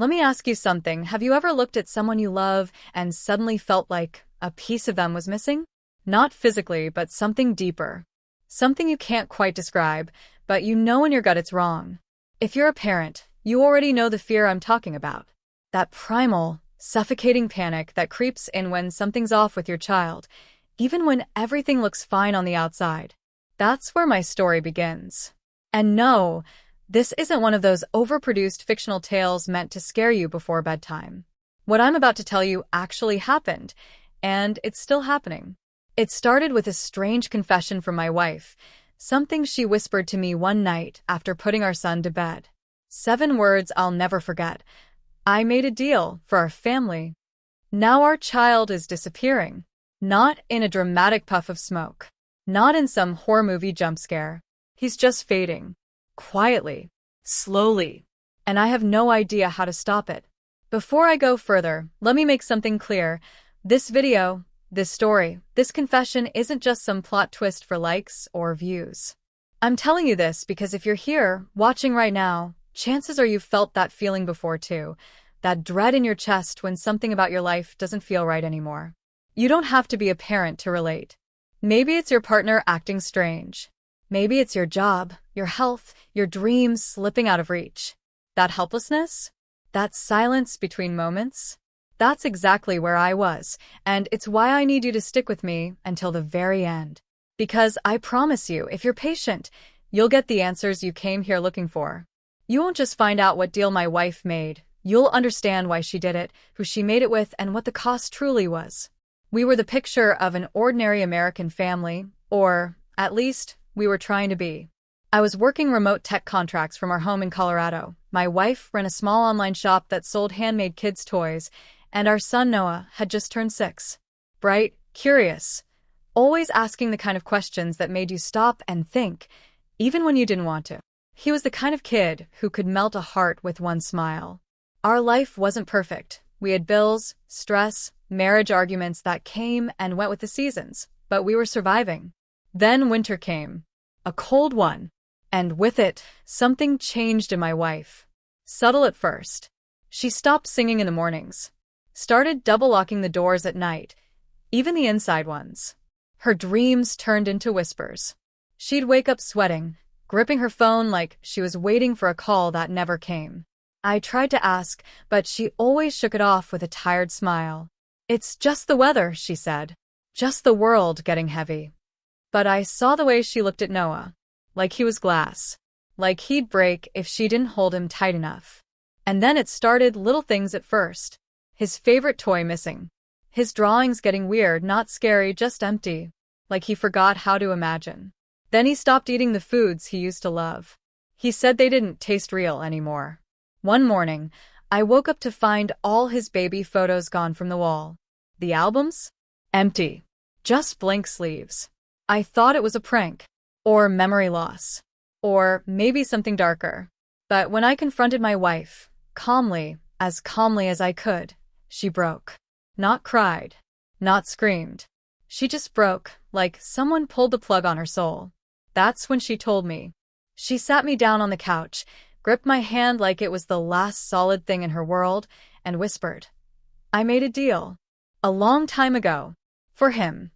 Let me ask you something. Have you ever looked at someone you love and suddenly felt like a piece of them was missing? Not physically, but something deeper. Something you can't quite describe, but you know in your gut it's wrong. If you're a parent, you already know the fear I'm talking about. That primal, suffocating panic that creeps in when something's off with your child, even when everything looks fine on the outside. That's where my story begins. And no, this isn't one of those overproduced fictional tales meant to scare you before bedtime. What I'm about to tell you actually happened, and it's still happening. It started with a strange confession from my wife, something she whispered to me one night after putting our son to bed. 7 words I'll never forget. I made a deal for our family. Now our child is disappearing. Not in a dramatic puff of smoke. Not in some horror movie jump scare. He's just fading. Quietly. Slowly. And I have no idea how to stop it. Before I go further, let me make something clear. This video, this story, this confession isn't just some plot twist for likes or views. I'm telling you this because if you're here, watching right now, chances are you've felt that feeling before too. That dread in your chest when something about your life doesn't feel right anymore. You don't have to be a parent to relate. Maybe it's your partner acting strange. Maybe it's your job, your health, your dreams slipping out of reach. That helplessness? That silence between moments? That's exactly where I was, and it's why I need you to stick with me until the very end. Because I promise you, if you're patient, you'll get the answers you came here looking for. You won't just find out what deal my wife made. You'll understand why she did it, who she made it with, and what the cost truly was. We were the picture of an ordinary American family, or, at least, we were trying to be. I was working remote tech contracts from our home in Colorado. My wife ran a small online shop that sold handmade kids' toys, and our son Noah had just turned 6. Bright, curious, always asking the kind of questions that made you stop and think, even when you didn't want to. He was the kind of kid who could melt a heart with one smile. Our life wasn't perfect. We had bills, stress, marriage arguments that came and went with the seasons, but we were surviving. Then winter came. A cold one. And with it, something changed in my wife. Subtle at first. She stopped singing in the mornings. Started double-locking the doors at night, even the inside ones. Her dreams turned into whispers. She'd wake up sweating, gripping her phone like she was waiting for a call that never came. I tried to ask, but she always shook it off with a tired smile. "It's just the weather," she said. "Just the world getting heavy." But I saw the way she looked at Noah. Like he was glass. Like he'd break if she didn't hold him tight enough. And then it started, little things at first. His favorite toy missing. His drawings getting weird, not scary, just empty. Like he forgot how to imagine. Then he stopped eating the foods he used to love. He said they didn't taste real anymore. One morning, I woke up to find all his baby photos gone from the wall. The albums? Empty. Just blank sleeves. I thought it was a prank. Or memory loss. Or maybe something darker. But when I confronted my wife, calmly as I could, she broke. Not cried. Not screamed. She just broke, like someone pulled the plug on her soul. That's when she told me. She sat me down on the couch, gripped my hand like it was the last solid thing in her world, and whispered, "I made a deal. A long time ago. For him."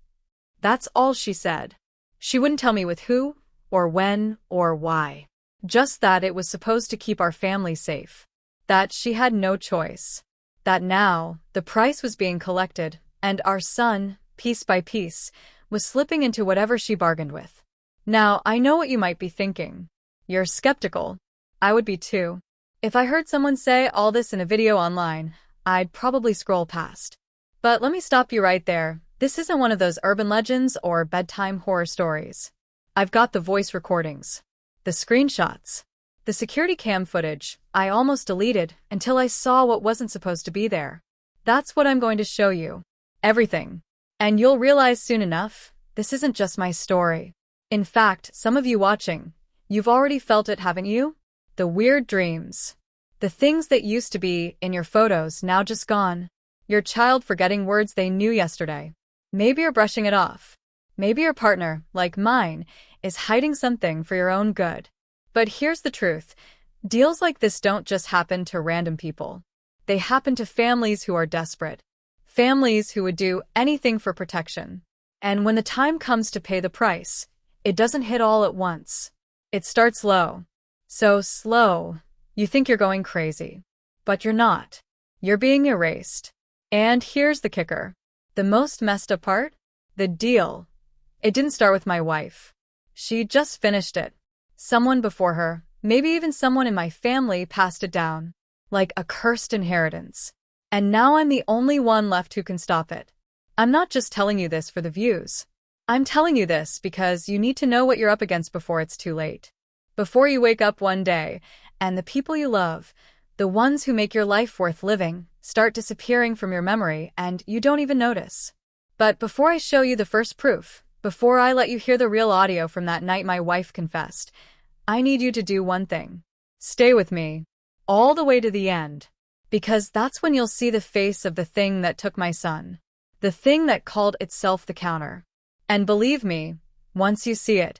That's all she said. She wouldn't tell me with who, or when, or why. Just that it was supposed to keep our family safe. That she had no choice. That now, the price was being collected, and our son, piece by piece, was slipping into whatever she bargained with. Now, I know what you might be thinking. You're skeptical. I would be too. If I heard someone say all this in a video online, I'd probably scroll past. But let me stop you right there. This isn't one of those urban legends or bedtime horror stories. I've got the voice recordings, the screenshots, the security cam footage I almost deleted until I saw what wasn't supposed to be there. That's what I'm going to show you. Everything. And you'll realize soon enough, this isn't just my story. In fact, some of you watching, you've already felt it, haven't you? The weird dreams. The things that used to be in your photos now just gone. Your child forgetting words they knew yesterday. Maybe you're brushing it off. Maybe your partner, like mine, is hiding something for your own good. But here's the truth. Deals like this don't just happen to random people. They happen to families who are desperate. Families who would do anything for protection. And when the time comes to pay the price, it doesn't hit all at once. It starts low. So slow, you think you're going crazy. But you're not. You're being erased. And here's the kicker. The most messed up part? The deal. It didn't start with my wife. She just finished it. Someone before her, maybe even someone in my family, passed it down. Like a cursed inheritance. And now I'm the only one left who can stop it. I'm not just telling you this for the views. I'm telling you this because you need to know what you're up against before it's too late. Before you wake up one day, and the people you love, the ones who make your life worth living, start disappearing from your memory and you don't even notice. But before I show you the first proof, before I let you hear the real audio from that night my wife confessed, I need you to do one thing. Stay with me. All the way to the end. Because that's when you'll see the face of the thing that took my son. The thing that called itself the counter. And believe me, once you see it,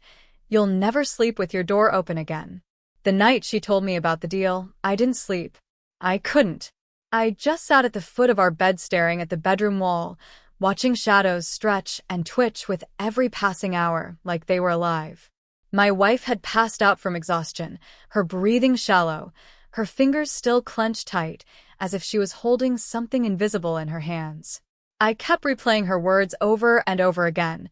you'll never sleep with your door open again. The night she told me about the deal, I didn't sleep. I couldn't. I just sat at the foot of our bed staring at the bedroom wall, watching shadows stretch and twitch with every passing hour like they were alive. My wife had passed out from exhaustion, her breathing shallow, her fingers still clenched tight, as if she was holding something invisible in her hands. I kept replaying her words over and over again,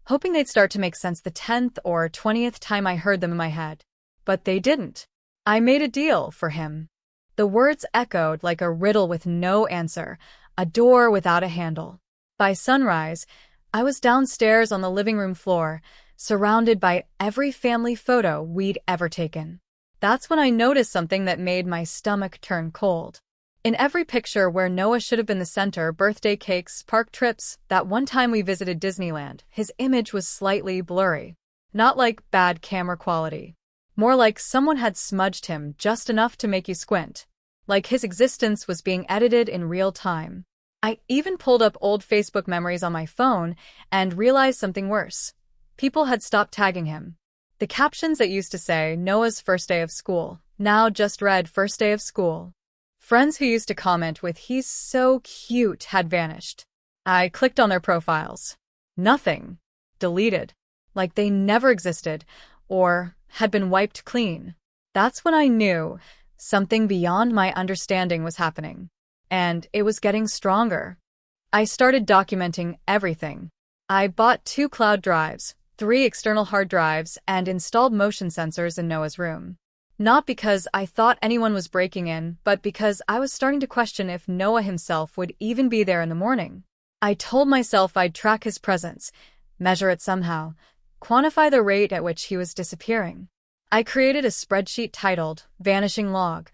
hoping they'd start to make sense the 10th or 20th time I heard them in my head. But they didn't. I made a deal for him. The words echoed like a riddle with no answer, a door without a handle. By sunrise, I was downstairs on the living room floor, surrounded by every family photo we'd ever taken. That's when I noticed something that made my stomach turn cold. In every picture where Noah should have been the center, birthday cakes, park trips, that one time we visited Disneyland, his image was slightly blurry. Not like bad camera quality. More like someone had smudged him just enough to make you squint. Like his existence was being edited in real time. I even pulled up old Facebook memories on my phone and realized something worse. People had stopped tagging him. The captions that used to say, Noah's first day of school, now just read first day of school. Friends who used to comment with, he's so cute, had vanished. I clicked on their profiles. Nothing. Deleted. Like they never existed, or had been wiped clean. That's when I knew something beyond my understanding was happening. And it was getting stronger. I started documenting everything. I bought 2 cloud drives, 3 external hard drives, and installed motion sensors in Noah's room. Not because I thought anyone was breaking in, but because I was starting to question if Noah himself would even be there in the morning. I told myself I'd track his presence, measure it somehow, quantify the rate at which he was disappearing. I created a spreadsheet titled Vanishing Log.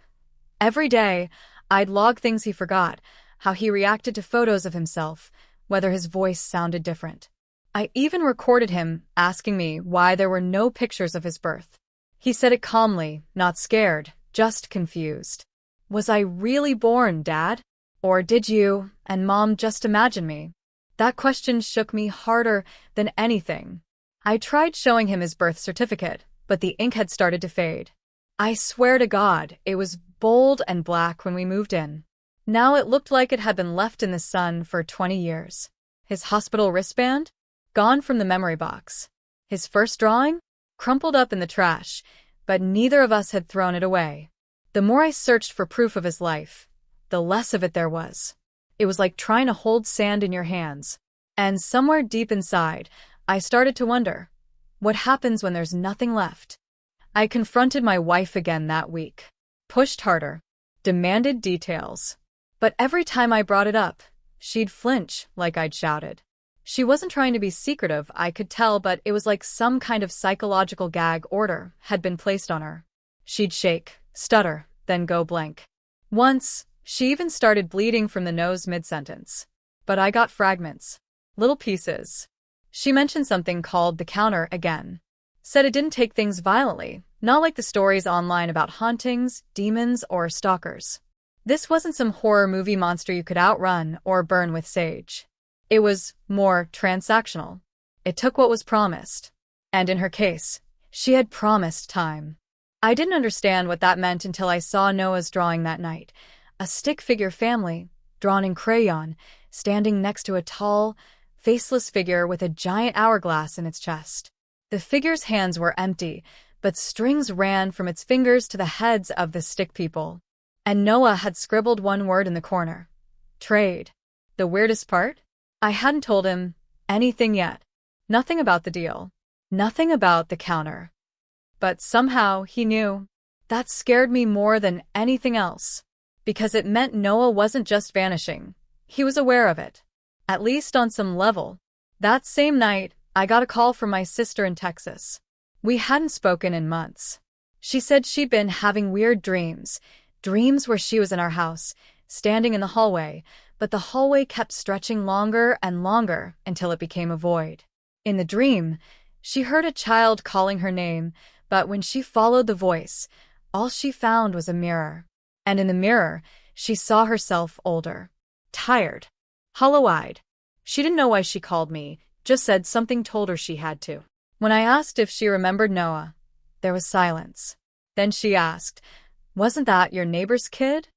Every day, I'd log things he forgot, how he reacted to photos of himself, whether his voice sounded different. I even recorded him asking me why there were no pictures of his birth. He said it calmly, not scared, just confused. Was I really born, Dad? Or did you and Mom just imagine me? That question shook me harder than anything. I tried showing him his birth certificate, but the ink had started to fade. I swear to God, it was bold and black when we moved in. Now it looked like it had been left in the sun for 20 years. His hospital wristband? Gone from the memory box. His first drawing? Crumpled up in the trash, but neither of us had thrown it away. The more I searched for proof of his life, the less of it there was. It was like trying to hold sand in your hands. And somewhere deep inside, I started to wonder, what happens when there's nothing left? I confronted my wife again that week. Pushed harder. Demanded details. But every time I brought it up, she'd flinch like I'd shouted. She wasn't trying to be secretive, I could tell, but it was like some kind of psychological gag order had been placed on her. She'd shake, stutter, then go blank. Once, she even started bleeding from the nose mid-sentence. But I got fragments. Little pieces. She mentioned something called the counter again. Said it didn't take things violently, not like the stories online about hauntings, demons, or stalkers. This wasn't some horror movie monster you could outrun or burn with sage. It was more transactional. It took what was promised. And in her case, she had promised time. I didn't understand what that meant until I saw Noah's drawing that night. A stick figure family, drawn in crayon, standing next to a tall, faceless figure with a giant hourglass in its chest. The figure's hands were empty, but strings ran from its fingers to the heads of the stick people. And Noah had scribbled one word in the corner. Trade. The weirdest part? I hadn't told him anything yet. Nothing about the deal. Nothing about the counter. But somehow he knew. That scared me more than anything else. Because it meant Noah wasn't just vanishing. He was aware of it. At least on some level. That same night, I got a call from my sister in Texas. We hadn't spoken in months. She said she'd been having weird dreams. Dreams where she was in our house, standing in the hallway, but the hallway kept stretching longer and longer until it became a void. In the dream, she heard a child calling her name, but when she followed the voice, all she found was a mirror. And in the mirror, she saw herself older, tired, hollow-eyed. She didn't know why she called me, just said something told her she had to. When I asked if she remembered Noah, there was silence. Then she asked, "Wasn't that your neighbor's kid?"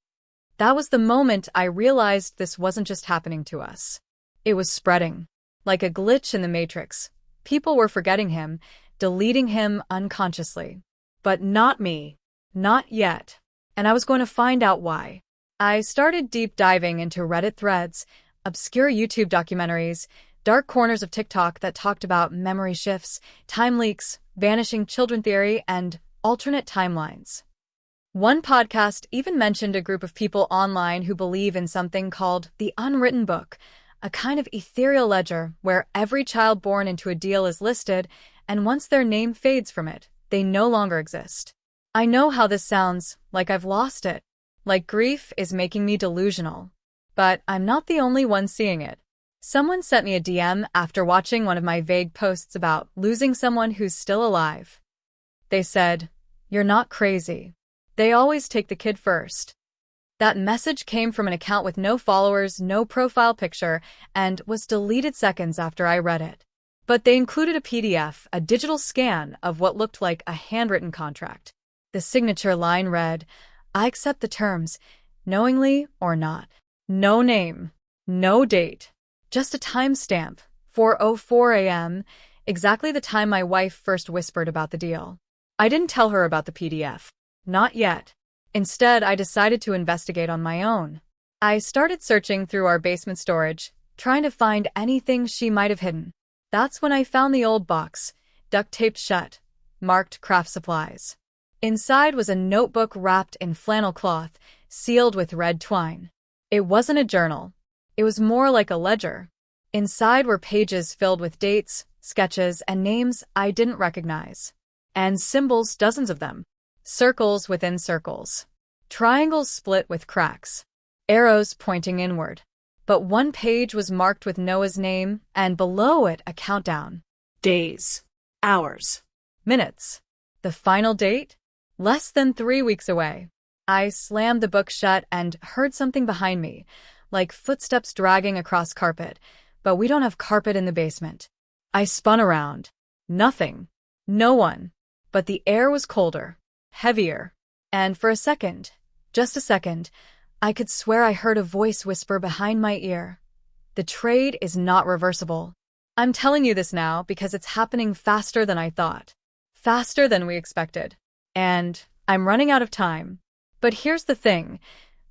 That was the moment I realized this wasn't just happening to us. It was spreading. Like a glitch in the Matrix. People were forgetting him, deleting him unconsciously. But not me. Not yet. And I was going to find out why. I started deep diving into Reddit threads, obscure YouTube documentaries, dark corners of TikTok that talked about memory shifts, time leaks, vanishing children theory, and alternate timelines. One podcast even mentioned a group of people online who believe in something called the unwritten book, a kind of ethereal ledger where every child born into a deal is listed, and once their name fades from it, they no longer exist. I know how this sounds, like I've lost it, like grief is making me delusional. But I'm not the only one seeing it. Someone sent me a DM after watching one of my vague posts about losing someone who's still alive. They said, "You're not crazy. They always take the kid first." That message came from an account with no followers, no profile picture, and was deleted seconds after I read it. But they included a PDF, a digital scan of what looked like a handwritten contract. The signature line read, "I accept the terms, knowingly or not. No name, no date, just a timestamp, 4:04 a.m., exactly the time my wife first whispered about the deal." I didn't tell her about the PDF. Not yet. Instead, I decided to investigate on my own. I started searching through our basement storage, trying to find anything she might have hidden. That's when I found the old box, duct-taped shut, marked craft supplies. Inside was a notebook wrapped in flannel cloth, sealed with red twine. It wasn't a journal. It was more like a ledger. Inside were pages filled with dates, sketches, and names I didn't recognize. And symbols, dozens of them. Circles within circles. Triangles split with cracks. Arrows pointing inward. But one page was marked with Noah's name, and below it a countdown. Days. Hours. Minutes. The final date? Less than 3 weeks away. I slammed the book shut and heard something behind me, like footsteps dragging across carpet, but we don't have carpet in the basement. I spun around. Nothing. No one. But the air was colder. Heavier. And for a second, just a second, I could swear I heard a voice whisper behind my ear. The trade is not reversible. I'm telling you this now because it's happening faster than I thought. Faster than we expected. And I'm running out of time. But here's the thing.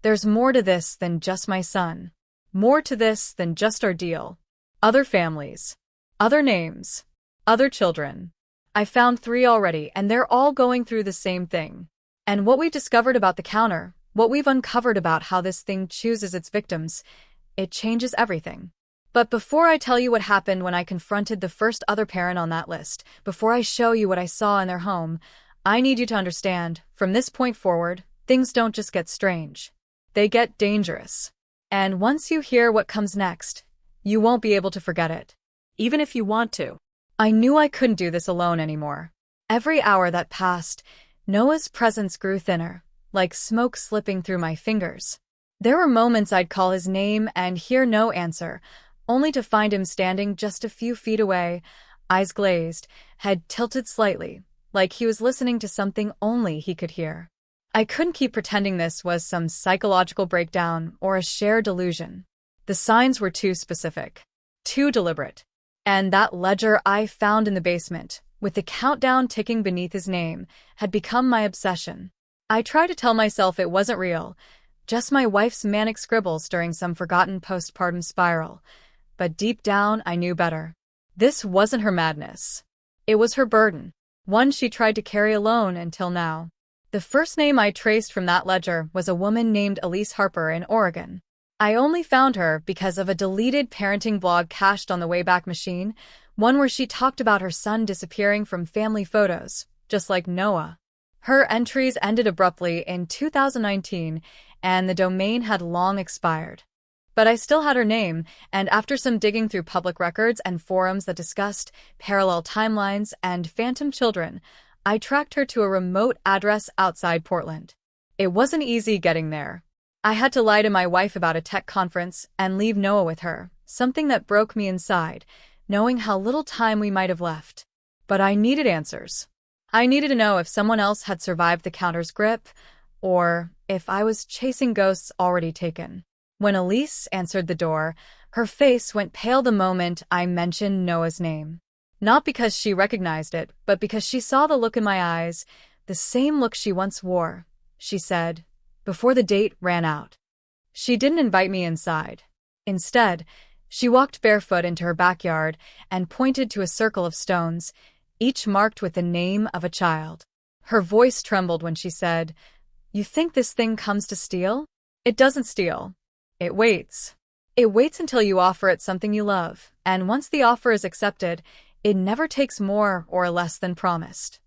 There's more to this than just my son. More to this than just our deal. Other families. Other names. Other children. I found 3 already, and they're all going through the same thing. And what we discovered about the counter, what we've uncovered about how this thing chooses its victims, it changes everything. But before I tell you what happened when I confronted the first other parent on that list, before I show you what I saw in their home, I need you to understand, from this point forward, things don't just get strange. They get dangerous. And once you hear what comes next, you won't be able to forget it. Even if you want to. I knew I couldn't do this alone anymore. Every hour that passed, Noah's presence grew thinner, like smoke slipping through my fingers. There were moments I'd call his name and hear no answer, only to find him standing just a few feet away, eyes glazed, head tilted slightly, like he was listening to something only he could hear. I couldn't keep pretending this was some psychological breakdown or a shared delusion. The signs were too specific, too deliberate. And that ledger I found in the basement, with the countdown ticking beneath his name, had become my obsession. I tried to tell myself it wasn't real, just my wife's manic scribbles during some forgotten postpartum spiral. But deep down, I knew better. This wasn't her madness. It was her burden, one she tried to carry alone until now. The first name I traced from that ledger was a woman named Elise Harper in Oregon. I only found her because of a deleted parenting blog cached on the Wayback Machine, one where she talked about her son disappearing from family photos, just like Noah. Her entries ended abruptly in 2019, and the domain had long expired. But I still had her name, and after some digging through public records and forums that discussed parallel timelines and phantom children, I tracked her to a remote address outside Portland. It wasn't easy getting there. I had to lie to my wife about a tech conference and leave Noah with her, something that broke me inside, knowing how little time we might have left. But I needed answers. I needed to know if someone else had survived the counter's grip, or if I was chasing ghosts already taken. When Elise answered the door, her face went pale the moment I mentioned Noah's name. Not because she recognized it, but because she saw the look in my eyes, the same look she once wore. She said, before the date ran out. She didn't invite me inside. Instead, she walked barefoot into her backyard and pointed to a circle of stones, each marked with the name of a child. Her voice trembled when she said, "You think this thing comes to steal? It doesn't steal. It waits. It waits until you offer it something you love, and once the offer is accepted, it never takes more or less than promised."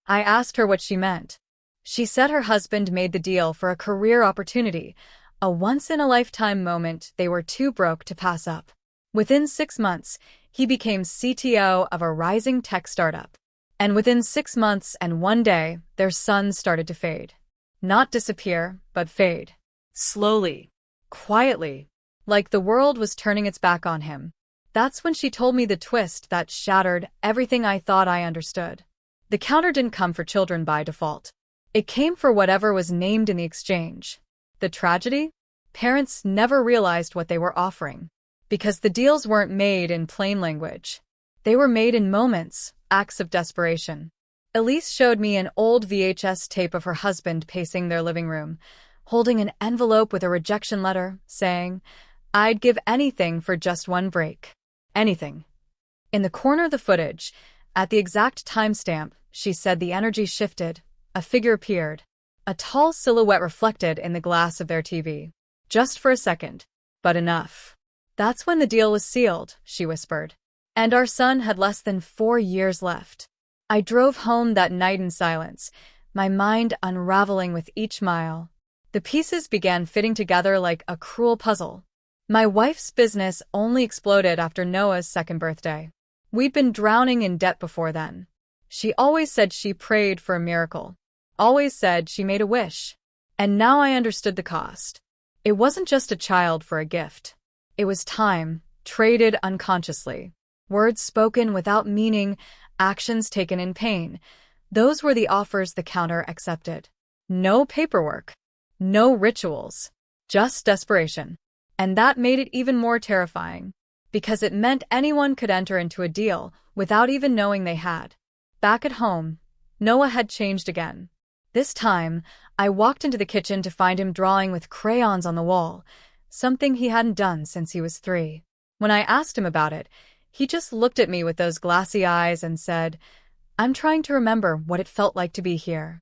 I asked her what she meant. She said her husband made the deal for a career opportunity, a once-in-a-lifetime moment they were too broke to pass up. Within 6 months, he became CTO of a rising tech startup. And within 6 months and 1 day, their son started to fade. Not disappear, but fade. Slowly. Quietly. Like the world was turning its back on him. That's when she told me the twist that shattered everything I thought I understood. The counter didn't come for children by default. It came for whatever was named in the exchange. The tragedy? Parents never realized what they were offering. Because the deals weren't made in plain language. They were made in moments, acts of desperation. Elise showed me an old VHS tape of her husband pacing their living room, holding an envelope with a rejection letter, saying, "I'd give anything for just one break. Anything." In the corner of the footage, at the exact timestamp, she said the energy shifted. A figure appeared. A tall silhouette reflected in the glass of their TV. Just for a second. But enough. "That's when the deal was sealed," she whispered. And our son had less than 4 years left. I drove home that night in silence, my mind unraveling with each mile. The pieces began fitting together like a cruel puzzle. My wife's business only exploded after Noah's 2nd birthday. We'd been drowning in debt before then. She always said she prayed for a miracle. Always said she made a wish. And now I understood the cost. It wasn't just a child for a gift. It was time, traded unconsciously. Words spoken without meaning, actions taken in pain. Those were the offers the counter accepted. No paperwork. No rituals. Just desperation. And that made it even more terrifying. Because it meant anyone could enter into a deal without even knowing they had. Back at home, Noah had changed again. This time, I walked into the kitchen to find him drawing with crayons on the wall, something he hadn't done since he was 3. When I asked him about it, he just looked at me with those glassy eyes and said, "I'm trying to remember what it felt like to be here."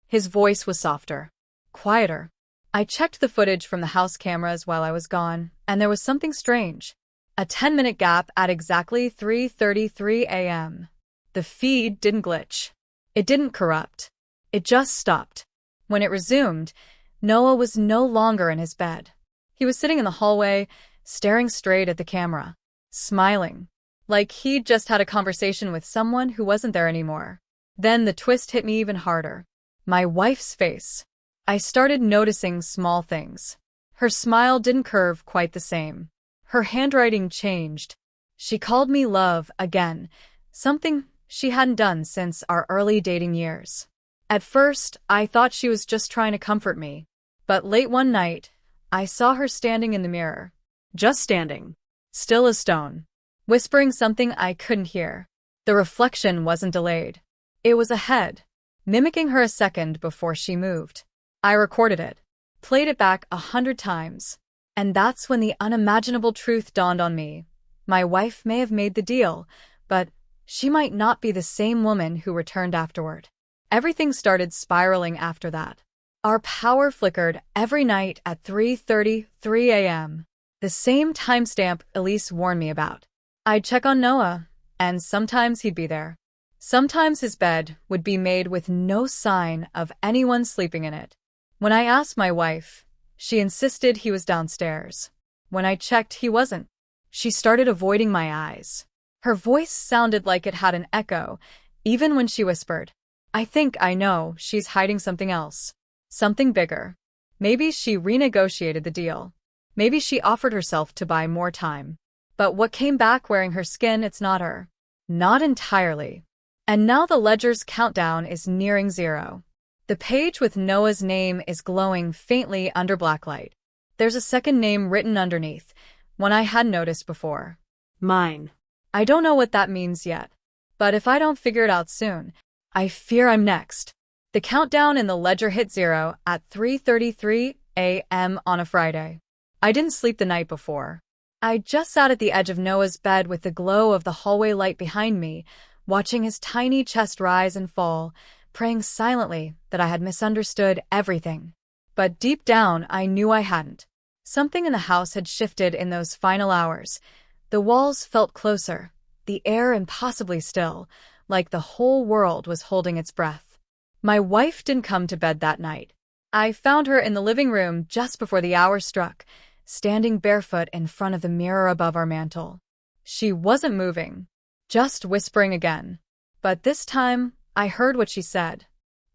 His voice was softer, quieter. I checked the footage from the house cameras while I was gone, and there was something strange. A 10-minute gap at exactly 3:33 a.m. The feed didn't glitch. It didn't corrupt. It just stopped. When it resumed, Noah was no longer in his bed. He was sitting in the hallway, staring straight at the camera, smiling, like he'd just had a conversation with someone who wasn't there anymore. Then the twist hit me even harder. My wife's face. I started noticing small things. Her smile didn't curve quite the same. Her handwriting changed. She called me love again, something she hadn't done since our early dating years. At first, I thought she was just trying to comfort me. But late one night, I saw her standing in the mirror. Just standing. Still as stone. Whispering something I couldn't hear. The reflection wasn't delayed. It was ahead, mimicking her a second before she moved. I recorded it, played it back 100 times. And that's when the unimaginable truth dawned on me. My wife may have made the deal, but she might not be the same woman who returned afterward. Everything started spiraling after that. Our power flickered every night at 3:33 a.m. The same timestamp Elise warned me about. I'd check on Noah, and sometimes he'd be there. Sometimes his bed would be made with no sign of anyone sleeping in it. When I asked my wife, she insisted he was downstairs. When I checked, he wasn't. She started avoiding my eyes. Her voice sounded like it had an echo, even when she whispered, "I think I know she's hiding something else. Something bigger." Maybe she renegotiated the deal. Maybe she offered herself to buy more time. But what came back wearing her skin, it's not her. Not entirely. And now the ledger's countdown is nearing 0. The page with Noah's name is glowing faintly under blacklight. There's a second name written underneath, one I hadn't noticed before. Mine. I don't know what that means yet. But if I don't figure it out soon, I fear I'm next. The countdown in the ledger hit 0 at 3:33 a.m. on a Friday. I didn't sleep the night before. I just sat at the edge of Noah's bed with the glow of the hallway light behind me, watching his tiny chest rise and fall, praying silently that I had misunderstood everything. But deep down, I knew I hadn't. Something in the house had shifted in those final hours. The walls felt closer, the air impossibly still, like the whole world was holding its breath. My wife didn't come to bed that night. I found her in the living room just before the hour struck, standing barefoot in front of the mirror above our mantel. She wasn't moving, just whispering again. But this time, I heard what she said.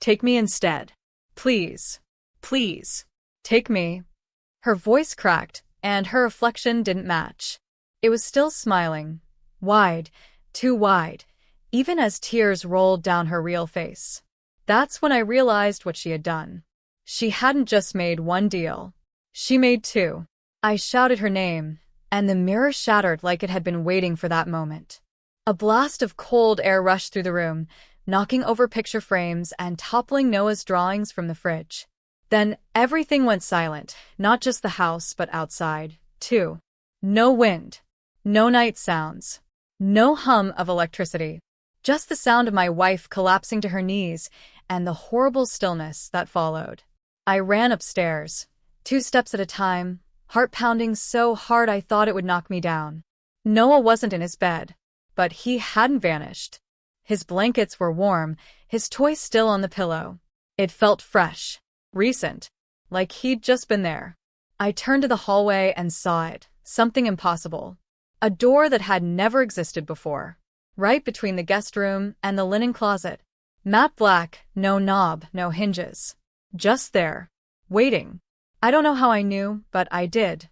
"Take me instead. Please. Please. Take me." Her voice cracked, and her reflection didn't match. It was still smiling. Wide, too wide, even as tears rolled down her real face. That's when I realized what she had done. She hadn't just made one deal. She made 2. I shouted her name, and the mirror shattered like it had been waiting for that moment. A blast of cold air rushed through the room, knocking over picture frames and toppling Noah's drawings from the fridge. Then everything went silent, not just the house but outside, too. No wind. No night sounds. No hum of electricity. Just the sound of my wife collapsing to her knees and the horrible stillness that followed. I ran upstairs, 2 steps at a time, heart pounding so hard I thought it would knock me down. Noah wasn't in his bed, but he hadn't vanished. His blankets were warm, his toy still on the pillow. It felt fresh, recent, like he'd just been there. I turned to the hallway and saw it, something impossible. A door that had never existed before. Right between the guest room and the linen closet. Matte black, no knob, no hinges. Just there, waiting. I don't know how I knew, but I did.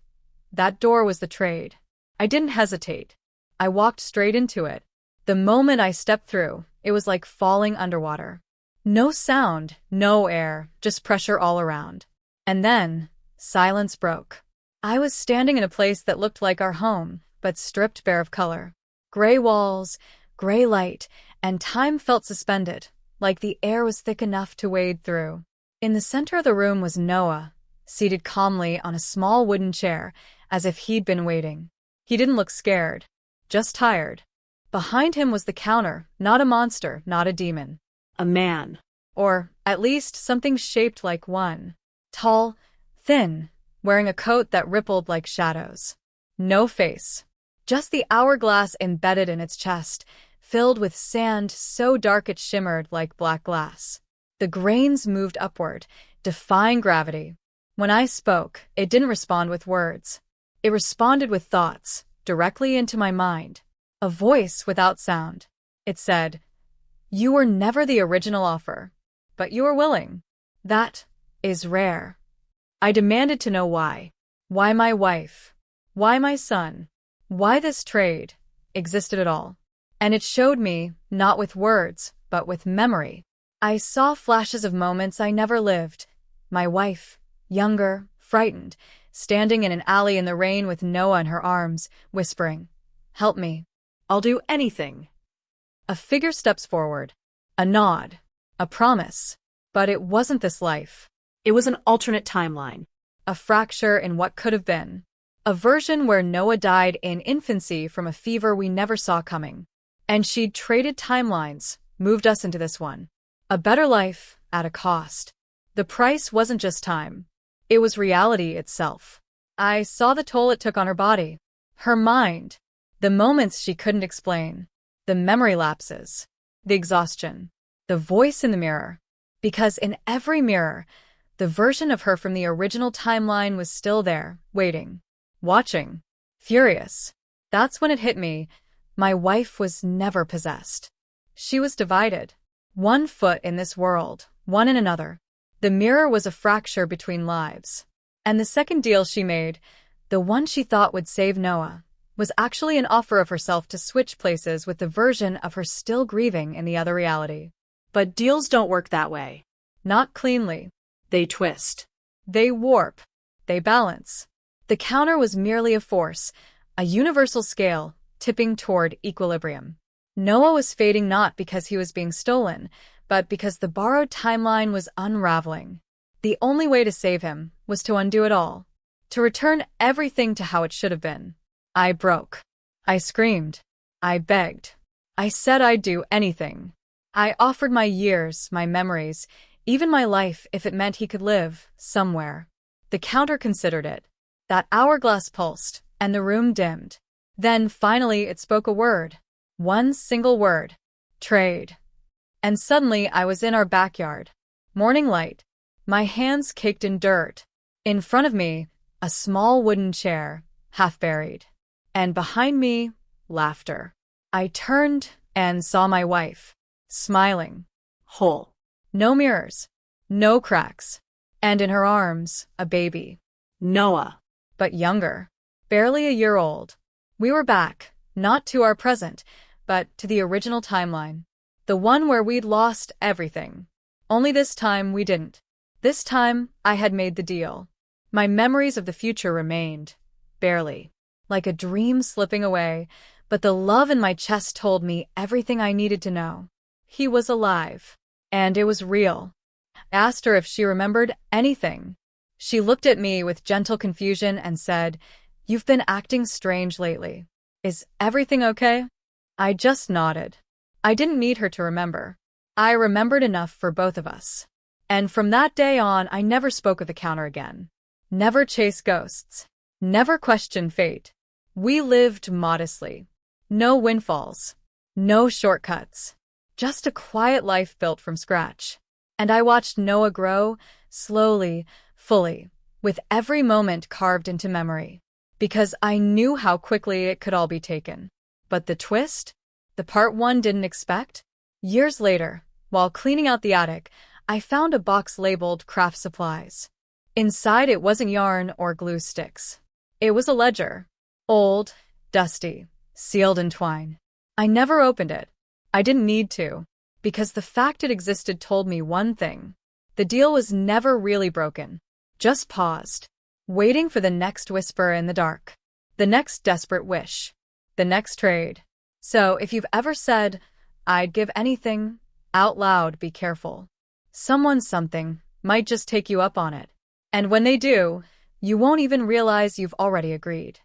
That door was the trade. I didn't hesitate. I walked straight into it. The moment I stepped through, it was like falling underwater. No sound, no air, just pressure all around. And then, silence broke. I was standing in a place that looked like our home, but stripped bare of color. Gray walls, gray light, and time felt suspended, like the air was thick enough to wade through. In the center of the room was Noah, seated calmly on a small wooden chair, as if he'd been waiting. He didn't look scared, just tired. Behind him was the counter, not a monster, not a demon. A man. Or, at least, something shaped like one. Tall, thin, wearing a coat that rippled like shadows. No face. Just the hourglass embedded in its chest, filled with sand so dark it shimmered like black glass. The grains moved upward, defying gravity. When I spoke, it didn't respond with words. It responded with thoughts, directly into my mind. A voice without sound. It said, "You were never the original offer, but you were willing. That is rare." I demanded to know why. Why my wife? Why my son? Why this trade existed at all. And it showed me, not with words, but with memory. I saw flashes of moments I never lived. My wife, younger, frightened, standing in an alley in the rain with Noah in her arms, whispering, "Help me. I'll do anything." A figure steps forward. A nod. A promise. But it wasn't this life. It was an alternate timeline. A fracture in what could have been. A version where Noah died in infancy from a fever we never saw coming. And she'd traded timelines, moved us into this one. A better life, at a cost. The price wasn't just time. It was reality itself. I saw the toll it took on her body. Her mind. The moments she couldn't explain. The memory lapses. The exhaustion. The voice in the mirror. Because in every mirror, the version of her from the original timeline was still there, waiting. Watching. Furious. That's when it hit me. My wife was never possessed. She was divided. One foot in this world, one in another. The mirror was a fracture between lives. And the second deal she made, the one she thought would save Noah, was actually an offer of herself to switch places with the version of her still grieving in the other reality. But deals don't work that way. Not cleanly. They twist. They warp. They balance. The counter was merely a force, a universal scale, tipping toward equilibrium. Noah was fading not because he was being stolen, but because the borrowed timeline was unraveling. The only way to save him was to undo it all, to return everything to how it should have been. I broke. I screamed. I begged. I said I'd do anything. I offered my years, my memories, even my life if it meant he could live somewhere. The counter considered it. That hourglass pulsed, and the room dimmed. Then, finally, it spoke a word. One single word. Trade. And suddenly I was in our backyard. Morning light. My hands caked in dirt. In front of me, a small wooden chair, half buried. And behind me, laughter. I turned and saw my wife, smiling. Whole. No mirrors. No cracks. And in her arms, a baby. Noah. But younger. Barely a year old. We were back, not to our present, but to the original timeline. The one where we'd lost everything. Only this time we didn't. This time, I had made the deal. My memories of the future remained. Barely. Like a dream slipping away, but the love in my chest told me everything I needed to know. He was alive. And it was real. I asked her if she remembered anything. She looked at me with gentle confusion and said, "You've been acting strange lately. Is everything okay?" I just nodded. I didn't need her to remember. I remembered enough for both of us. And from that day on, I never spoke of the counter again. Never chased ghosts. Never questioned fate. We lived modestly. No windfalls. No shortcuts. Just a quiet life built from scratch. And I watched Noah grow, slowly, fully, with every moment carved into memory. Because I knew how quickly it could all be taken. But the twist? The part one didn't expect? Years later, while cleaning out the attic, I found a box labeled craft supplies. Inside it wasn't yarn or glue sticks. It was a ledger. Old, dusty, sealed in twine. I never opened it. I didn't need to. Because the fact it existed told me one thing. The deal was never really broken. Just paused. Waiting for the next whisper in the dark. The next desperate wish. The next trade. So if you've ever said, "I'd give anything," out loud, be careful. Someone, something, might just take you up on it. And when they do, you won't even realize you've already agreed.